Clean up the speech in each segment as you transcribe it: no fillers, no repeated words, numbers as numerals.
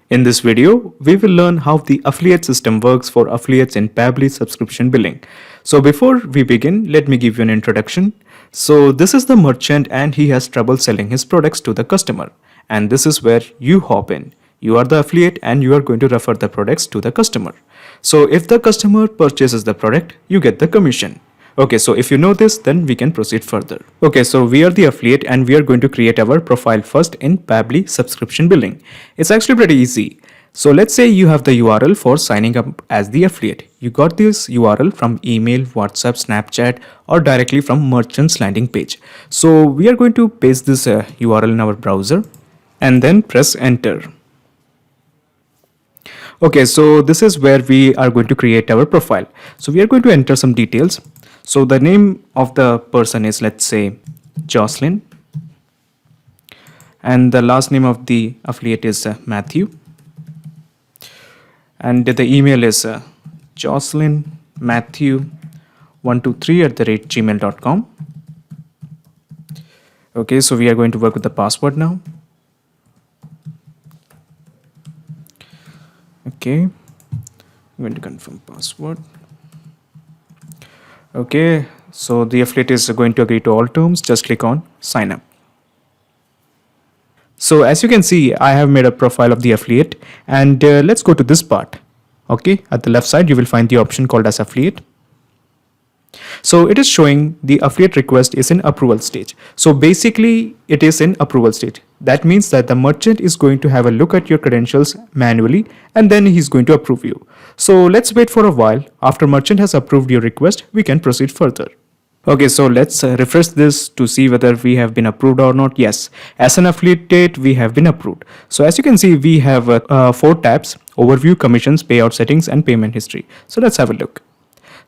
In this video, we will learn how the affiliate system works for affiliates in Pabbly subscription billing. So before we begin, let me give you an introduction. So this is the merchant and he has trouble selling his products to the customer. And this is where you hop in. You are the affiliate and you are going to refer the products to the customer. So if the customer purchases the product, you get the commission. Okay, so if you know this, then we can proceed further. Okay, so we are the affiliate and we are going to create our profile first in Pabbly subscription billing. It's actually pretty easy. So let's say you have the URL for signing up as the affiliate. You got this URL from email, WhatsApp, Snapchat, or directly from merchant's landing page. So we are going to paste this URL in our browser and then press enter. Okay, so this is where we are going to create our profile. So we are going to enter some details. So the name of the person is, let's say, Jocelyn. And the last name of the affiliate is Matthew. And the email is jocelynmatthew123@gmail.com. Okay, so we are going to work with the password now. Okay, I'm going to confirm password. Okay, so the affiliate is going to agree to all terms. Just click on sign up. So as you can see, I have made a profile of the affiliate and let's go to this part. Okay, at the left side, you will find the option called as affiliate. So it is showing the affiliate request is in approval stage. So basically it is in approval stage. That means that the merchant is going to have a look at your credentials manually and then he's going to approve you. So let's wait for a while. After merchant has approved your request, we can proceed further. Okay, so let's refresh this to see whether we have been approved or not. Yes, as an affiliate, we have been approved. So as you can see, we have 4 tabs: overview, commissions, payout settings, and payment history. So let's have a look.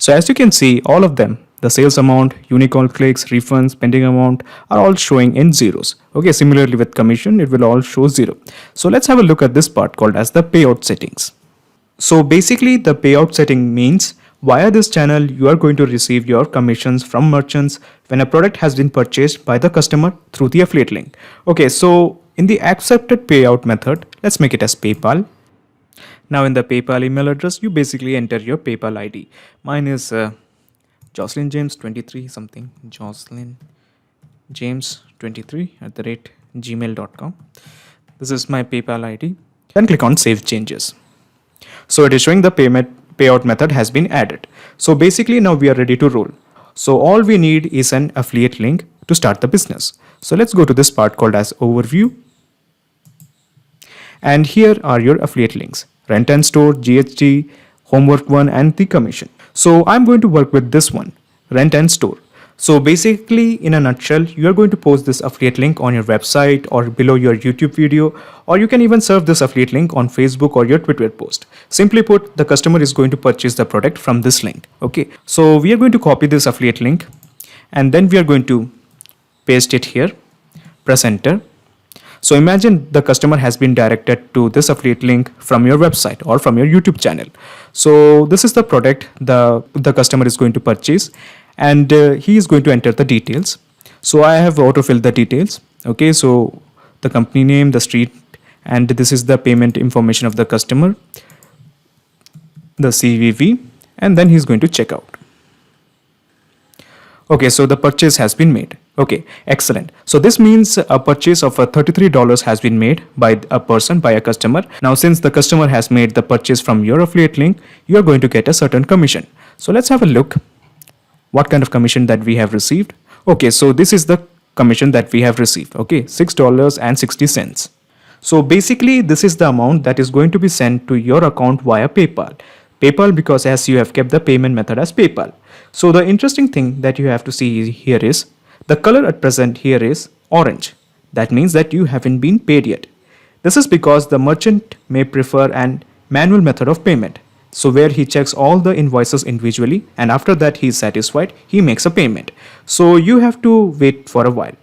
So as you can see, all of them, the sales amount, unique all clicks, refunds, pending amount are all showing in zeros. Okay, similarly with commission, it will all show 0. So let's have a look at this part called as the payout settings. So basically the payout setting means via this channel, you are going to receive your commissions from merchants when a product has been purchased by the customer through the affiliate link. Okay, so in the accepted payout method, let's make it as PayPal. Now in the PayPal email address, you basically enter your PayPal ID. Mine is Jocelyn James 23 something, Jocelyn James 23@gmail.com. This is my PayPal ID. Then click on Save Changes. So it is showing the payout method has been added. So basically now we are ready to roll. So all we need is an affiliate link to start the business. So let's go to this part called as Overview. And here are your affiliate links: Rent and Store, GHG, Homework One, and the commission. So I'm going to work with this one, Rent and Store. So basically, in a nutshell, you are going to post this affiliate link on your website or below your YouTube video, or you can even serve this affiliate link on Facebook or your Twitter post. Simply put, the customer is going to purchase the product from this link. Okay, so we are going to copy this affiliate link and then we are going to paste it here, press enter. So imagine the customer has been directed to this affiliate link from your website or from your YouTube channel. So this is the product the customer is going to purchase and he is going to enter the details. So I have autofilled the details. Okay, so the company name, the street, and this is the payment information of the customer, the CVV, and then he's going to check out. Okay, so the purchase has been made. Okay, excellent. So this means a purchase of $33 has been made by a person, by a customer. Now, since the customer has made the purchase from your affiliate link, you are going to get a certain commission. So let's have a look what kind of commission that we have received. Okay, so this is the commission that we have received. Okay, $6.60. So basically, this is the amount that is going to be sent to your account via PayPal. PayPal, because as you have kept the payment method as PayPal. So the interesting thing that you have to see here is the color at present here is orange. That means that you haven't been paid yet. This is because the merchant may prefer an manual method of payment. So where he checks all the invoices individually and after that he is satisfied, he makes a payment. So you have to wait for a while.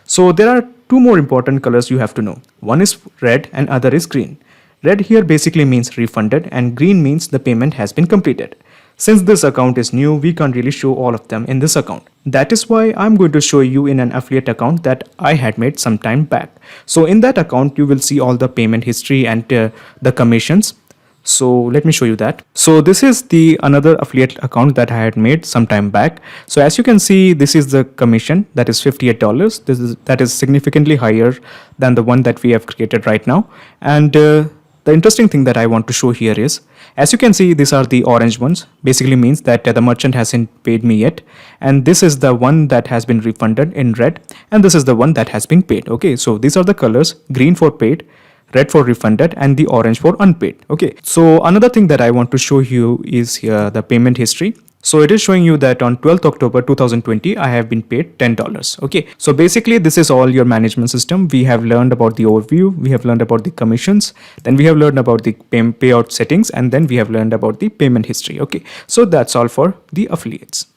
So there are 2 more important colors you have to know. One is red and other is green. Red here basically means refunded and green means the payment has been completed. Since this account is new, we can't really show all of them in this account. That is why I'm going to show you in an affiliate account that I had made some time back. So in that account, you will see all the payment history and the commissions. So let me show you that. So this is the another affiliate account that I had made some time back. So as you can see, this is the commission, that is $58. That is significantly higher than the one that we have created right now. And the interesting thing that I want to show here is, as you can see, these are the orange ones. Basically means that the merchant hasn't paid me yet. And this is the one that has been refunded in red. And this is the one that has been paid. Okay, so these are the colors: green for paid, red for refunded, and the orange for unpaid. Okay, so another thing that I want to show you is here the payment history. So it is showing you that on 12th October 2020, I have been paid $10. Okay, so basically this is all your management system. We have learned about the overview, we have learned about the commissions, then we have learned about the payout settings, and then we have learned about the payment history. Okay, so that's all for the affiliates.